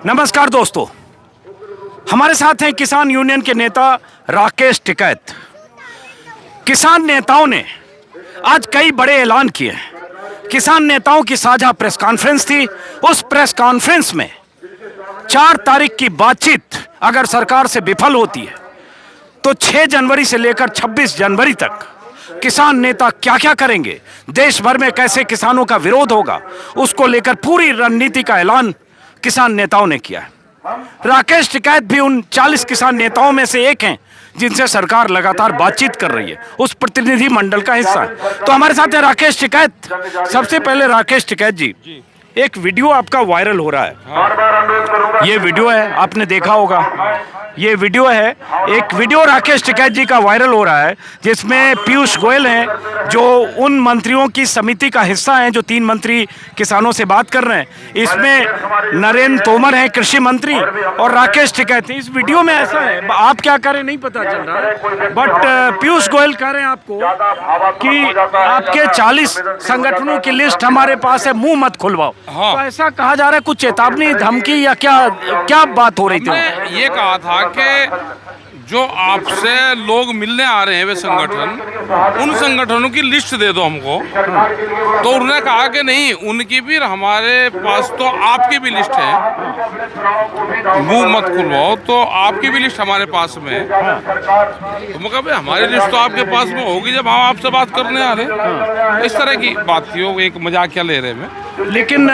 नमस्कार दोस्तों, हमारे साथ हैं किसान यूनियन के नेता राकेश टिकैत। किसान नेताओं ने आज कई बड़े ऐलान किए हैं। किसान नेताओं की साझा प्रेस कॉन्फ्रेंस थी। उस प्रेस कॉन्फ्रेंस में 4 तारीख की बातचीत अगर सरकार से विफल होती है तो 6 जनवरी से लेकर 26 जनवरी तक किसान नेता क्या क्या करेंगे, देश भर में कैसे किसानों का विरोध होगा, उसको लेकर पूरी रणनीति का ऐलान किसान नेताओं ने किया है। राकेश टिकैत भी उन 40 किसान नेताओं में से एक हैं जिनसे सरकार लगातार बातचीत कर रही है, उस प्रतिनिधि मंडल का हिस्सा है। तो हमारे साथ है राकेश टिकैत। सबसे पहले राकेश टिकैत जी, एक वीडियो आपका वायरल हो रहा है। ये वीडियो है, आपने देखा होगा। ये वीडियो है, एक वीडियो राकेश टिकैत जी का वायरल हो रहा है जिसमें पीयूष गोयल हैं जो उन मंत्रियों की समिति का हिस्सा हैं जो 3 मंत्री किसानों से बात कर रहे हैं। इसमें नरेंद्र तोमर हैं कृषि मंत्री और राकेश टिकैत। इस वीडियो में ऐसा है, आप क्या करें नहीं पता चल रहा है, बट पीयूष गोयल कह रहे हैं आपको कि आपके 40 संगठनों की लिस्ट हमारे पास है, मुंह मत खुलवाओ। हाँ। तो ऐसा कहा जा रहा है, कुछ चेतावनी, धमकी या क्या बात हो रही थी? मैं ये कहा था कि जो आपसे लोग मिलने आ रहे हैं वे संगठन, उन संगठनों की लिस्ट दे दो हमको। तो उन्होंने कहा कि नहीं, उनकी भी हमारे पास तो आपकी भी लिस्ट है, मुंह मत खुलवाओ, तो आपकी भी लिस्ट हमारे पास में है। तो मैं कहा हमारी लिस्ट तो आपके पास में होगी जब हम आपसे बात करने आ रहे हैं। इस तरह की बात थी, वो एक मजाक क्या ले रहे हैं। लेकिन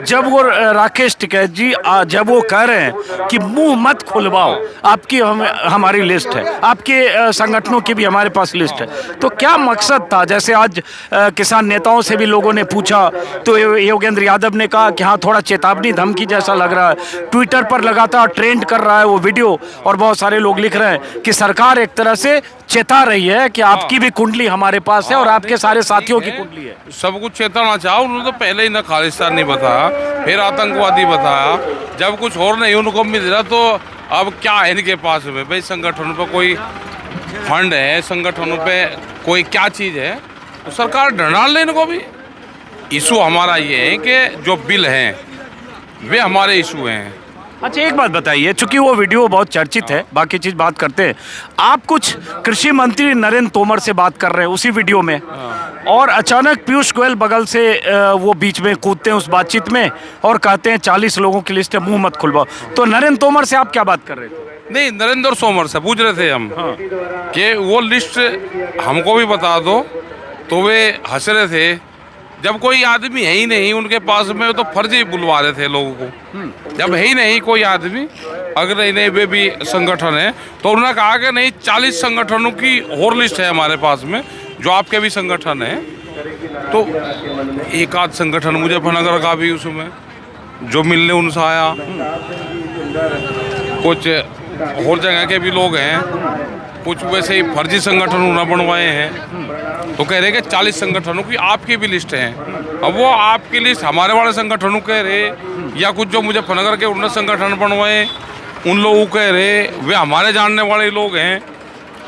जब वो राकेश टिकैत जी जब वो कह रहे हैं कि मुंह मत खुलवाओ, आपकी हमारी लिस्ट है, आपके संगठनों की भी हमारे पास लिस्ट है, तो क्या मकसद था? जैसे आज किसान नेताओं से भी लोगों ने पूछा तो योगेंद्र यादव ने कहा कि हाँ, थोड़ा चेतावनी धमकी जैसा लग रहा है। ट्विटर पर लगातार ट्रेंड कर रहा है वो वीडियो और बहुत सारे लोग लिख रहे हैं कि सरकार एक तरह से चेता रही है कि आपकी भी कुंडली हमारे पास है और आपके सारे साथियों की कुंडली है। सब कुछ चेताना चाहो। उन्होंने तो पहले ही ना खालिस्तानी बताया, फिर आतंकवादी बताया, जब कुछ और नहीं उनको मिल रहा तो अब क्या है इनके पास में? भाई संगठनों पे कोई फंड है, संगठनों पे कोई क्या चीज़ है, तो सरकार डरा ले इनको भी। इशू हमारा ये है कि जो बिल हैं वे हमारे इशू हैं। अच्छा, एक बात बताइए, चूंकि वो वीडियो बहुत चर्चित है, बाकी चीज बात करते हैं। आप कुछ कृषि मंत्री नरेंद्र तोमर से बात कर रहे हैं उसी वीडियो में, और अचानक पीयूष गोयल बगल से वो बीच में कूदते हैं उस बातचीत में और कहते हैं 40 लोगों की लिस्ट है, मुंह मत खुलवाओ। तो नरेंद्र तोमर से आप क्या बात कर रहे थे? नहीं, नरेंद्र तोमर से पूछ रहे थे हम कि वो लिस्ट हमको भी बता दो। तो वे हंस रहे थे, जब कोई आदमी है ही नहीं उनके पास में, तो फर्जी बुलवा रहे थे लोगों को। जब है ही नहीं कोई आदमी, अगर नहीं वे भी संगठन है, तो उन्होंने कहा कि नहीं, 40 संगठनों की और लिस्ट है हमारे पास में जो आपके भी संगठन है। तो एक आध संगठन मुजफ्फरनगर का भी उसमें जो मिलने उनसे आया, कुछ और जगह के भी लोग हैं, कुछ वैसे ही फर्जी संगठन उन्होंने बनवाए हैं। तो कह रहे कि 40 संगठनों की आपकी भी लिस्ट है। अब वो आपकी लिस्ट हमारे वाले संगठनों कह रहे, या कुछ जो मुजफ्फरनगर के उन्नत संगठन बनवाए उन लोगों कह रहे, वे हमारे जानने वाले लोग हैं,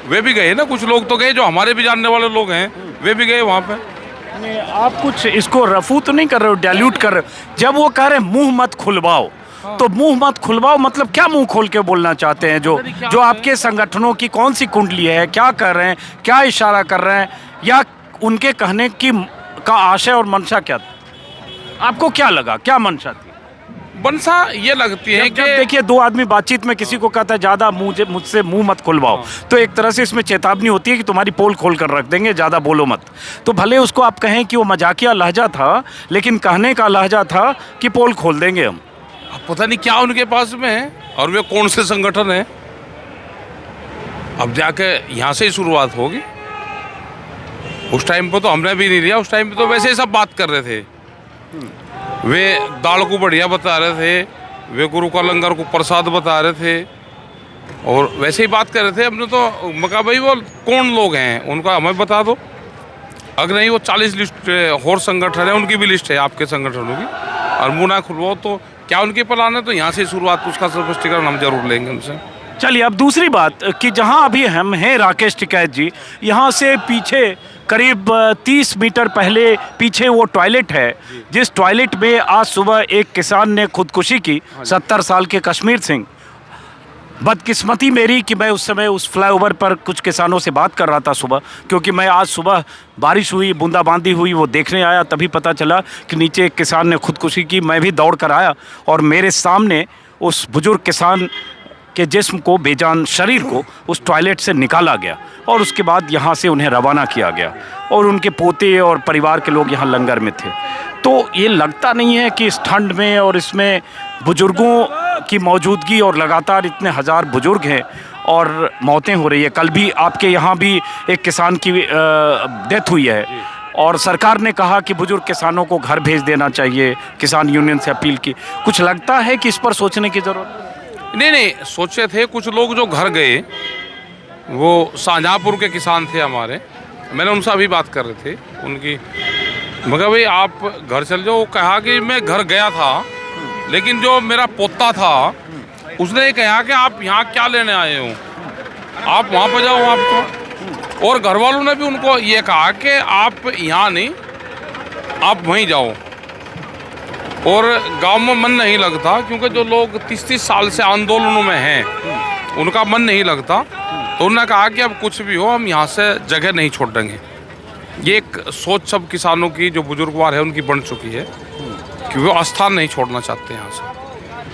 वे भी गए ना। कुछ लोग तो गए जो हमारे भी जानने वाले लोग हैं, वे भी गए वहाँ पे। आप कुछ इसको रफू तो नहीं कर रहे हो, डाइल्यूट कर रहे हो? जब वो कह रहे मुंह मत खुलवाओ, तो मुंह मत खुलवाओ मतलब क्या मुंह खोल के बोलना चाहते हैं? जो आपके संगठनों की कौन सी कुंडली है, क्या कर रहे हैं, क्या इशारा कर रहे हैं, या उनके कहने का आशय और मंशा क्या था? आपको क्या लगा, क्या मंशा थी? मंशा ये लगती है कि देखिए, 2 आदमी बातचीत में किसी को कहता है ज्यादा मुझसे मुंह मत खुलवाओ, तो एक तरह से इसमें चेतावनी होती है कि तुम्हारी पोल खोल कर रख देंगे, ज्यादा बोलो मत। तो भले उसको आप कहें कि वो मजाकिया लहजा था, लेकिन कहने का लहजा था कि पोल खोल देंगे हम। पता नहीं क्या उनके पास में है और वे कौन से संगठन है। अब जाके यहाँ से ही शुरुआत होगी। उस टाइम पे तो हमने भी नहीं लिया, उस टाइम पे तो वैसे ही सब बात कर रहे थे। वे दाल को बढ़िया बता रहे थे, वे गुरु का लंगर को प्रसाद बता रहे थे, और वैसे ही बात कर रहे थे। हमने तो कहा भाई वो कौन लोग हैं उनका हमें बता दो। अगर नहीं, वो 40 लिस्ट और संगठन है, उनकी भी लिस्ट है आपके संगठनों की, और मुँह ना खुलवाओ तो क्या उनके प्लान है? तो यहाँ से शुरुआत, उसका स्पष्टीकरण हम जरूर लेंगे उनसे। चलिए, अब दूसरी बात कि जहां अभी हम हैं राकेश टिकैत जी, यहाँ से पीछे करीब 30 मीटर पहले पीछे वो टॉयलेट है, जिस टॉयलेट में आज सुबह एक किसान ने खुदकुशी की, 70 साल के कश्मीर सिंह। बदकिस्मती मेरी कि मैं उस समय उस फ्लाईओवर पर कुछ किसानों से बात कर रहा था सुबह, क्योंकि मैं आज सुबह बारिश हुई, बूंदाबांदी हुई, वो देखने आया, तभी पता चला कि नीचे एक किसान ने खुदकुशी की। मैं भी दौड़ कर आया और मेरे सामने उस बुजुर्ग किसान के जिस्म को, बेजान शरीर को उस टॉयलेट से निकाला गया और उसके बाद यहाँ से उन्हें रवाना किया गया और उनके पोते और परिवार के लोग यहाँ लंगर में थे। तो ये लगता नहीं है कि इस ठंड में और इसमें बुजुर्गों की मौजूदगी, और लगातार इतने हज़ार बुजुर्ग हैं और मौतें हो रही है। कल भी आपके यहाँ भी एक किसान की डेथ हुई है और सरकार ने कहा कि बुजुर्ग किसानों को घर भेज देना चाहिए, किसान यूनियन से अपील की। कुछ लगता है कि इस पर सोचने की ज़रूरत? नहीं, सोचे थे कुछ लोग जो घर गए, वो शाहजहाँपुर के किसान थे हमारे, मैंने उनसे अभी बात कर रहे थे उनकी, मगर भाई आप घर चल जाओ। कहा कि मैं घर गया था, लेकिन जो मेरा पोता था उसने कहा कि आप यहाँ क्या लेने आए हो, आप वहाँ पर जाओ आप तो। और घर वालों ने भी उनको ये कहा कि आप यहाँ नहीं, आप वहीं जाओ। और गांव में मन नहीं लगता, क्योंकि जो लोग 30-30 साल से आंदोलनों में हैं उनका मन नहीं लगता। तो उन्होंने कहा कि अब कुछ भी हो, हम यहाँ से जगह नहीं छोड़ेंगे। ये एक सोच सब किसानों की, जो बुजुर्गवार है, उनकी बन चुकी है कि वो स्थान नहीं छोड़ना चाहते यहाँ से।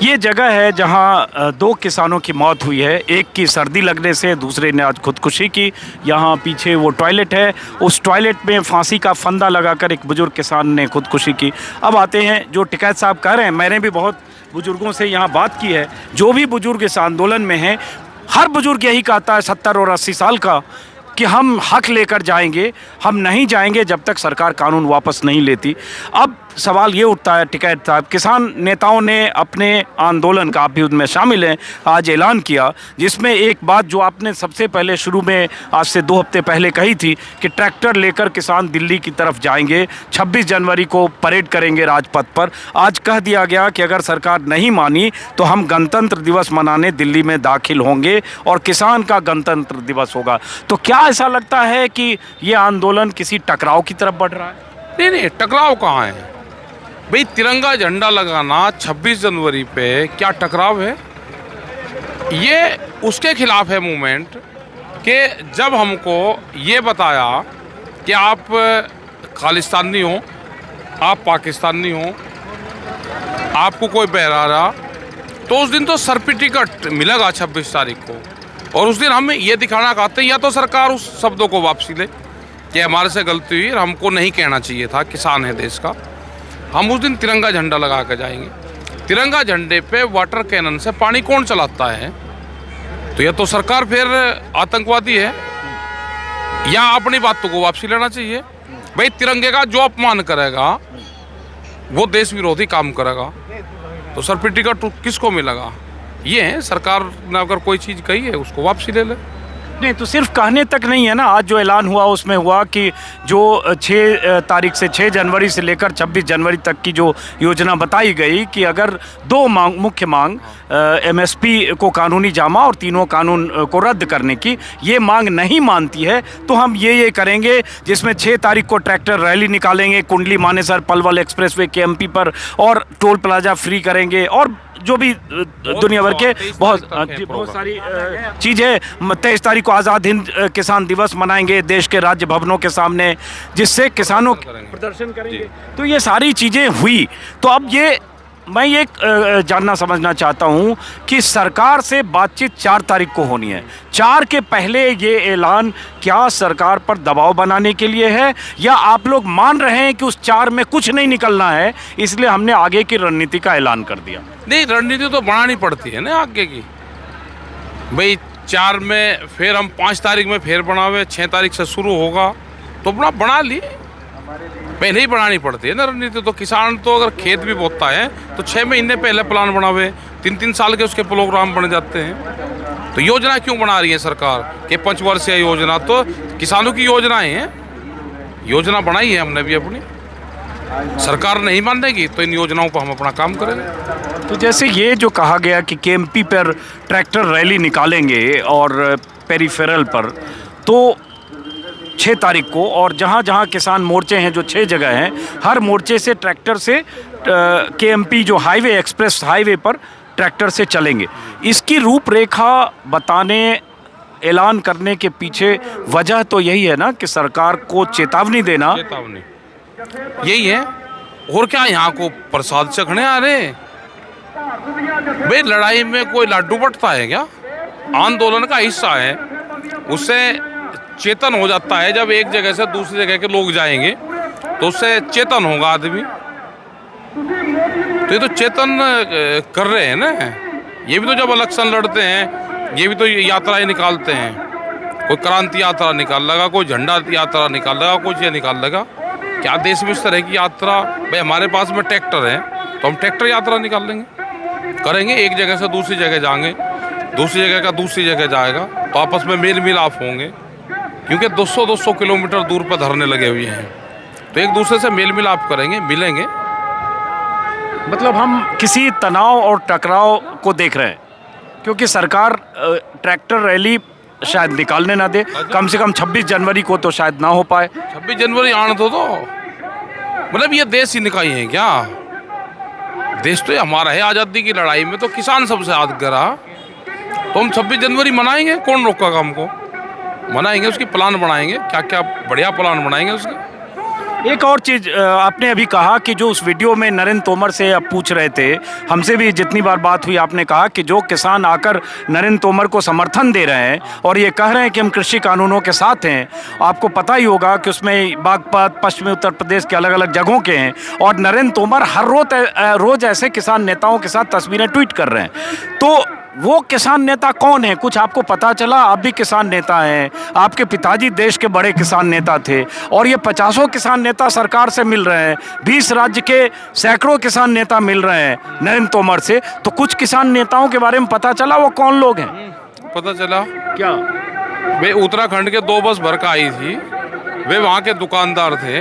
ये जगह है जहाँ 2 किसानों की मौत हुई है, एक की सर्दी लगने से, दूसरे ने आज खुदकुशी की। यहाँ पीछे वो टॉयलेट है, उस टॉयलेट में फांसी का फंदा लगाकर एक बुजुर्ग किसान ने खुदकुशी की। अब आते हैं जो टिकैत साहब कह रहे हैं, मैंने भी बहुत बुजुर्गों से यहाँ बात की है, जो भी बुजुर्ग इस आंदोलन में हैं, हर बुजुर्ग यही कहता है 70 और 80 साल का कि हम हक लेकर जाएंगे, हम नहीं जाएंगे जब तक सरकार कानून वापस नहीं लेती। अब सवाल ये उठता है टिकैत साहब, किसान नेताओं ने अपने आंदोलन का, आप भी उनमें शामिल हैं, आज ऐलान किया, जिसमें एक बात जो आपने सबसे पहले शुरू में आज से 2 हफ्ते पहले कही थी कि ट्रैक्टर लेकर किसान दिल्ली की तरफ जाएंगे, 26 जनवरी को परेड करेंगे राजपथ पर। आज कह दिया गया कि अगर सरकार नहीं मानी तो हम गणतंत्र दिवस मनाने दिल्ली में दाखिल होंगे और किसान का गणतंत्र दिवस होगा। तो क्या ऐसा लगता है कि ये आंदोलन किसी टकराव की तरफ बढ़ रहा है? नहीं, टकराव कहाँ है भाई? तिरंगा झंडा लगाना 26 जनवरी पे क्या टकराव है? ये उसके खिलाफ है मूवमेंट कि जब हमको ये बताया कि आप खालिस्तानी हो, आप पाकिस्तानी हो, आपको कोई बहरा रहा, तो उस दिन तो सर्टिफिकेट मिलेगा 26 तारीख को। और उस दिन हम ये दिखाना चाहते हैं, या तो सरकार उस शब्दों को वापसी ले कि हमारे से गलती हुई, हमको नहीं कहना चाहिए था, किसान है देश का। हम उस दिन तिरंगा झंडा लगा कर जाएंगे। तिरंगा झंडे पे वाटर कैनन से पानी कौन चलाता है? तो या तो सरकार फिर आतंकवादी है, या अपनी बातों को वापसी लेना चाहिए। भाई तिरंगे का जो अपमान करेगा वो देश विरोधी काम करेगा, तो सर्टिफिकेट किसको मिलेगा? ये है, सरकार ने अगर कोई चीज़ कही है उसको वापसी ले ले। नहीं तो सिर्फ कहने तक नहीं है ना, आज जो ऐलान हुआ उसमें हुआ कि जो 6 तारीख से 6 जनवरी से लेकर 26 जनवरी तक की जो योजना बताई गई कि अगर 2 मुख्य मांग MSP को कानूनी जामा और तीनों कानून को रद्द करने की, ये मांग नहीं मानती है तो हम ये करेंगे, जिसमें 6 तारीख को ट्रैक्टर रैली निकालेंगे कुंडली मानेसर पलवल एक्सप्रेसवे KMP पर, और टोल प्लाजा फ्री करेंगे, और जो भी दुनिया भर के बहुत सारी चीज़ें। 23 तारीख को आज़ाद हिंद किसान दिवस मनाएंगे देश के राज्य भवनों के सामने, जिससे किसानों प्रदर्शन करेंगे। तो ये सारी चीज़ें हुई। तो अब मैं ये जानना समझना चाहता हूँ कि सरकार से बातचीत 4 तारीख को होनी है। 4 के पहले ये ऐलान क्या सरकार पर दबाव बनाने के लिए है, या आप लोग मान रहे हैं कि उस 4 में कुछ नहीं निकलना है, इसलिए हमने आगे की रणनीति का ऐलान कर दिया? नहीं, रणनीति तो बनानी पड़ती है ना आगे की। भाई 4 में फिर हम 5 तारीख में फिर बनावे, 6 तारीख से शुरू होगा, तो अपना बना लिए, पहले ही बनानी पड़ती है ना रणनीति। तो किसान तो अगर खेत भी बोता है तो 6 महीने पहले प्लान बनावे, 3-3 साल के उसके प्रोग्राम बन जाते हैं। तो योजना क्यों बना रही है सरकार कि 5 वर्षीय योजना? तो किसानों की योजनाएं हैं, योजना बनाई है हमने भी अपनी। सरकार नहीं मानेगी तो इन योजनाओं पर हम अपना काम करेंगे। तो जैसे ये जो कहा गया कि KMP पर ट्रैक्टर रैली निकालेंगे और पेरिफेरल पर, तो 6 तारीख को, और जहाँ जहाँ किसान मोर्चे हैं जो 6 जगह हैं, हर मोर्चे से ट्रैक्टर से KMP जो हाईवे एक्सप्रेस हाईवे पर ट्रैक्टर से चलेंगे। इसकी रूपरेखा बताने, ऐलान करने के पीछे वजह तो यही है ना कि सरकार को चेतावनी देना। चेतावनी यही है, और क्या यहाँ को प्रसाद चखने आ रहे? भाई लड़ाई में कोई लाडू बंटता है क्या? आंदोलन का हिस्सा है, उससे चेतन हो जाता है। जब एक जगह से दूसरी जगह के लोग जाएंगे तो उससे चेतन होगा आदमी। तो ये तो चेतन कर रहे हैं ना। ये भी तो जब इलेक्शन लड़ते हैं, ये भी तो यात्राएं निकालते हैं। कोई क्रांति यात्रा निकाल लगा, कोई झंडा यात्रा निकाल लगा, कुछ ये निकाल लगा। क्या देश में इस तरह की यात्रा? भाई हमारे पास में ट्रैक्टर है तो हम ट्रैक्टर यात्रा निकाल लेंगे, करेंगे। एक जगह से दूसरी जगह जाएंगे, दूसरी जगह का दूसरी जगह जाएगा, तो आपस में मेल मिलाप होंगे। क्योंकि 200-200 किलोमीटर दूर पर धरने लगे हुए हैं, तो एक दूसरे से मेल मिलाप करेंगे, मिलेंगे। मतलब हम किसी तनाव और टकराव को देख रहे हैं, क्योंकि सरकार ट्रैक्टर रैली शायद निकालने ना दे। कम से कम 26 जनवरी को तो शायद ना हो पाए। 26 जनवरी आने तो मतलब ये देश ही निकाई है क्या? देश तो ये हमारा है। आज़ादी की लड़ाई में तो किसान सबसे आगे रहा, तो हम 26 जनवरी मनाएंगे। कौन रोकेगा हमको? मनाएंगे, उसकी प्लान बनाएंगे, क्या क्या बढ़िया प्लान बनाएंगे उसके। एक और चीज़ आपने अभी कहा कि जो उस वीडियो में नरेंद्र तोमर से आप पूछ रहे थे, हमसे भी जितनी बार बात हुई आपने कहा कि जो किसान आकर नरेंद्र तोमर को समर्थन दे रहे हैं और ये कह रहे हैं कि हम कृषि कानूनों के साथ हैं। आपको पता ही होगा कि उसमें बागपत, पश्चिमी उत्तर प्रदेश के अलग अलग जगहों के हैं, और नरेंद्र तोमर हर रोज़ ऐसे किसान नेताओं के साथ तस्वीरें ट्वीट कर रहे हैं। तो वो किसान नेता कौन है? कुछ आपको पता चला? आप भी किसान नेता हैं, आपके पिताजी देश के बड़े किसान नेता थे, और ये 50 किसान नेता सरकार से मिल रहे हैं, 20 राज्य के सैकड़ों किसान नेता मिल रहे हैं नरेंद्र तोमर से। तो कुछ किसान नेताओं के बारे में पता चला, वो कौन लोग हैं? पता चला क्या? वे उत्तराखंड के 2 बस भर का आई थी, वे वहाँ के दुकानदार थे,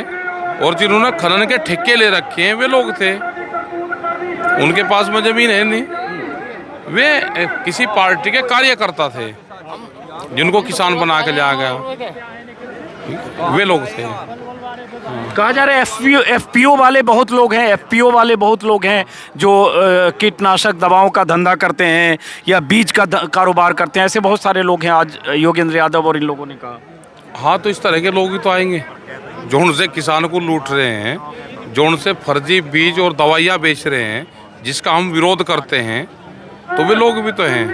और जिन्होंने खनन के ठेके ले रखे हैं वे लोग थे। उनके पास में जमीन है नहीं, वे किसी पार्टी के कार्यकर्ता थे जिनको किसान बना के ले आ गया, वे लोग थे। कहा जा रहा है FPO वाले बहुत लोग हैं, FPO वाले बहुत लोग हैं जो कीटनाशक दवाओं का धंधा करते हैं या बीज का कारोबार करते हैं। ऐसे बहुत सारे लोग हैं, आज योगेंद्र यादव और इन लोगों ने कहा। हाँ, तो इस तरह के लोग ही तो आएंगे जो उनसे किसान को लूट रहे हैं, जो उनसे फर्जी बीज और दवाइयाँ बेच रहे हैं, जिसका हम विरोध करते हैं। तो वे लोग भी तो हैं,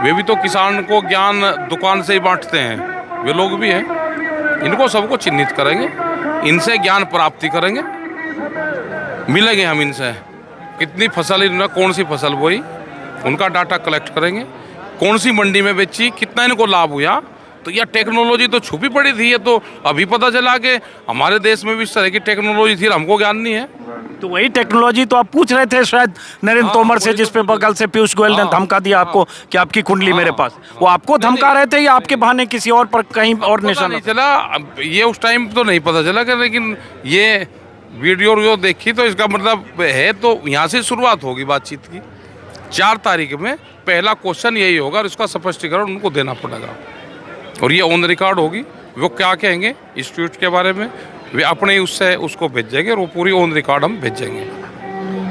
वे भी तो किसान को ज्ञान दुकान से ही बांटते हैं, वे लोग भी हैं। इनको सबको चिन्हित करेंगे, इनसे ज्ञान प्राप्ति करेंगे, मिलेंगे हम इनसे। कितनी फसल इन्होंने कौन सी फसल बोई, उनका डाटा कलेक्ट करेंगे, कौन सी मंडी में बेची, कितना इनको लाभ हुआ। तो यह टेक्नोलॉजी तो छुपी पड़ी थी, ये तो अभी पता चला कि हमारे देश में भी इस तरह की टेक्नोलॉजी थी, हमको ज्ञान नहीं है। तो वही टेक्नोलॉजी तो आप पूछ रहे थे शायद नरेंद्र तोमर से, जिस पे बगल से पीयूष गोयल ने धमका दिया आपको कि आपकी कुंडली मेरे पास। वो आपको धमका रहे थे या आपके बहाने किसी और पर कहीं और निशाना नहीं चला? ये उस टाइम तो नहीं पता चला कि, लेकिन ये वीडियो जो देखी तो इसका मतलब है, तो यहाँ से शुरुआत होगी बातचीत की। 4 तारीख में पहला क्वेश्चन यही होगा और इसका स्पष्टीकरण उनको देना पड़ेगा, और ये ऑन रिकॉर्ड होगी। वो क्या कहेंगे इस ट्वीट के बारे में, वे अपने उससे उसको भेजेंगे, और वो पूरी ऑन रिकॉर्ड हम भेजेंगे।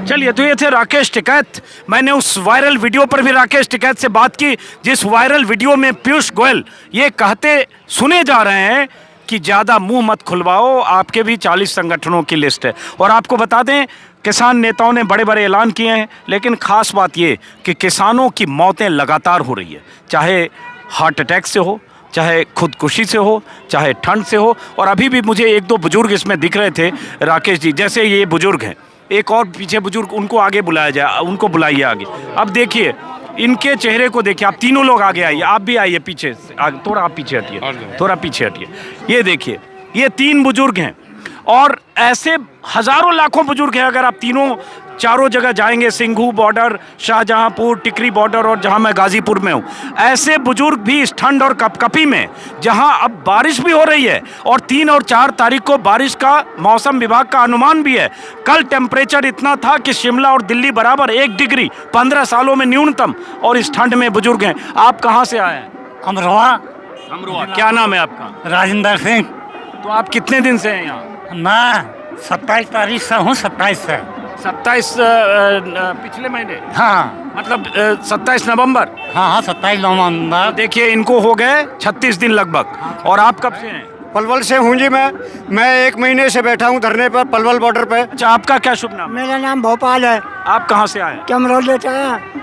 चलिए, तो ये थे राकेश टिकैत। मैंने उस वायरल वीडियो पर भी राकेश टिकैत से बात की, जिस वायरल वीडियो में पीयूष गोयल ये कहते सुने जा रहे हैं कि ज़्यादा मुंह मत खुलवाओ, आपके भी 40 संगठनों की लिस्ट है। और आपको बता दें, किसान नेताओं ने बड़े बड़े ऐलान किए हैं, लेकिन ख़ास बात ये कि किसानों की मौतें लगातार हो रही है, चाहे हार्ट अटैक से हो, चाहे खुदकुशी से हो, चाहे ठंड से हो। और अभी भी मुझे 1-2 बुजुर्ग इसमें दिख रहे थे राकेश जी, जैसे ये बुजुर्ग हैं, एक और पीछे बुजुर्ग, उनको आगे बुलाया जाए, उनको बुलाइए आगे। अब देखिए इनके चेहरे को देखिए, आप तीनों लोग आगे आइए, आप भी आइए पीछे आगे, थोड़ा आप पीछे हटिए, थोड़ा पीछे हटिए। ये देखिए, ये 3 बुजुर्ग हैं, और ऐसे हज़ारों लाखों बुजुर्ग हैं। अगर आप चारों जगह जाएंगे, सिंघू बॉर्डर, शाहजहांपुर, टिकरी बॉर्डर, और जहां मैं गाजीपुर में हूं, ऐसे बुजुर्ग भी इस ठंड और कपकपी में, जहां अब बारिश भी हो रही है और 3 और 4 तारीख को बारिश का मौसम विभाग का अनुमान भी है। कल टेम्परेचर इतना था कि शिमला और दिल्ली बराबर 1 डिग्री 15 सालों में न्यूनतम, और इस ठंड में बुजुर्ग हैं। आप कहाँ से आए हैं? अमरोहा। अमरोहा। क्या नाम है आपका? राजेंद्र सिंह। तो आप कितने दिन से हैं यहाँ? मैं 27 तारीख से हूँ, 27 से। 27 पिछले महीने, हाँ मतलब 27 नवंबर। हाँ हाँ 27 नवंबर। देखिए इनको हो गए 36 दिन लगभग। और आप कब से हैं? पलवल से हूँ जी। मैं 1 महीने से बैठा हूँ धरने पर पलवल बॉर्डर पे। अच्छा, आपका क्या शुभ नाम? मेरा नाम भोपाल है। आप कहाँ से आए? चमरोले से,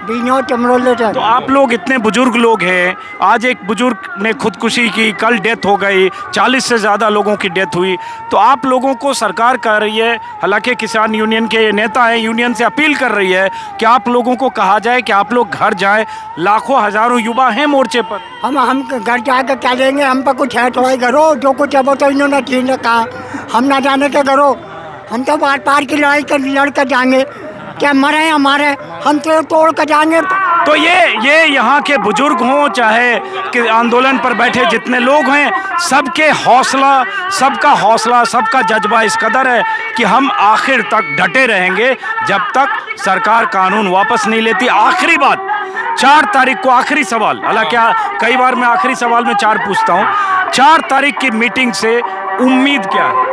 बीनो चमरोले से। तो आप लोग इतने बुजुर्ग लोग हैं, आज एक बुजुर्ग ने खुदकुशी की, कल डेथ हो गई, 40 से ज़्यादा लोगों की डेथ हुई। तो आप लोगों को सरकार कह रही है, हालांकि किसान यूनियन के नेता हैं, यूनियन से अपील कर रही है कि आप लोगों को कहा जाए कि आप लोग घर जाएं। लाखों हजारों युवा हैं मोर्चे पर। हम घर जाकर क्या लेंगे? हम पर कुछ है थोड़ा ही करो, जो कुछ है वो तो इन्होंने ठीक ने कहा, हम ना जाने के करो। हम तो बार पार की लड़ाई कर लड़ कर जाएंगे, क्या मरे हमारे, हम तो तोड़ कर जाएंगे। तो ये यहाँ के बुजुर्ग हों, चाहे कि आंदोलन पर बैठे जितने लोग हैं, सबका हौसला, सबका जज्बा इस कदर है कि हम आखिर तक डटे रहेंगे जब तक सरकार कानून वापस नहीं लेती। आखिरी बात, 4 तारीख को आखिरी सवाल, हालांकि कई बार मैं आखिरी सवाल में 4 पूछता हूँ। 4 तारीख की मीटिंग से उम्मीद क्या है?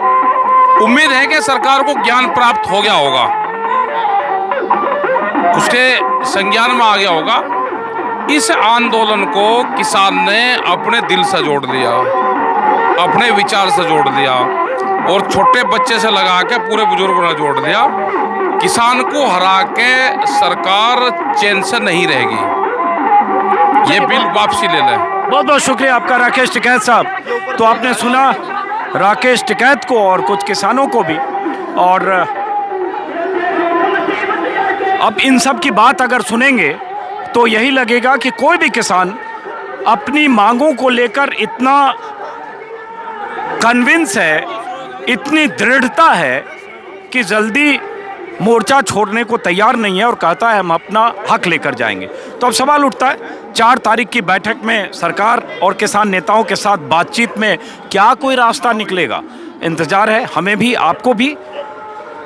उम्मीद है कि सरकार को ज्ञान प्राप्त हो गया होगा, उसके संज्ञान में आ गया होगा। इस आंदोलन को किसान ने अपने दिल से जोड़ लिया, अपने विचार से जोड़ लिया, और छोटे बच्चे से लगा के पूरे बुजुर्गों ने जोड़ दिया। किसान को हरा के सरकार चैन से नहीं रहेगी, ये बिल वापसी ले लें। बहुत बहुत शुक्रिया आपका राकेश टिकैत साहब। तो आपने सुना राकेश टिकैत को और कुछ किसानों को भी। और अब इन सब की बात अगर सुनेंगे तो यही लगेगा कि कोई भी किसान अपनी मांगों को लेकर इतना कन्विंस है, इतनी दृढ़ता है कि जल्दी मोर्चा छोड़ने को तैयार नहीं है और कहता है हम अपना हक लेकर जाएंगे। तो अब सवाल उठता है, 4 तारीख की बैठक में सरकार और किसान नेताओं के साथ बातचीत में क्या कोई रास्ता निकलेगा? इंतजार है हमें भी, आपको भी।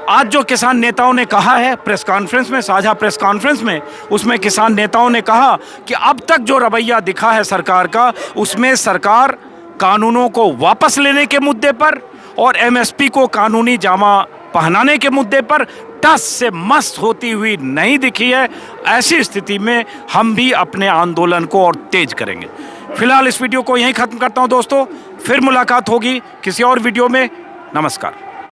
आज जो किसान नेताओं ने कहा है प्रेस कॉन्फ्रेंस में, साझा प्रेस कॉन्फ्रेंस में, उसमें किसान नेताओं ने कहा कि अब तक जो रवैया दिखा है सरकार का, उसमें सरकार कानूनों को वापस लेने के मुद्दे पर और एमएसपी को कानूनी जामा पहनाने के मुद्दे पर टस से मस्त होती हुई नहीं दिखी है। ऐसी स्थिति में हम भी अपने आंदोलन को और तेज करेंगे। फिलहाल इस वीडियो को यहीं ख़त्म करता हूं दोस्तों, फिर मुलाकात होगी किसी और वीडियो में। नमस्कार।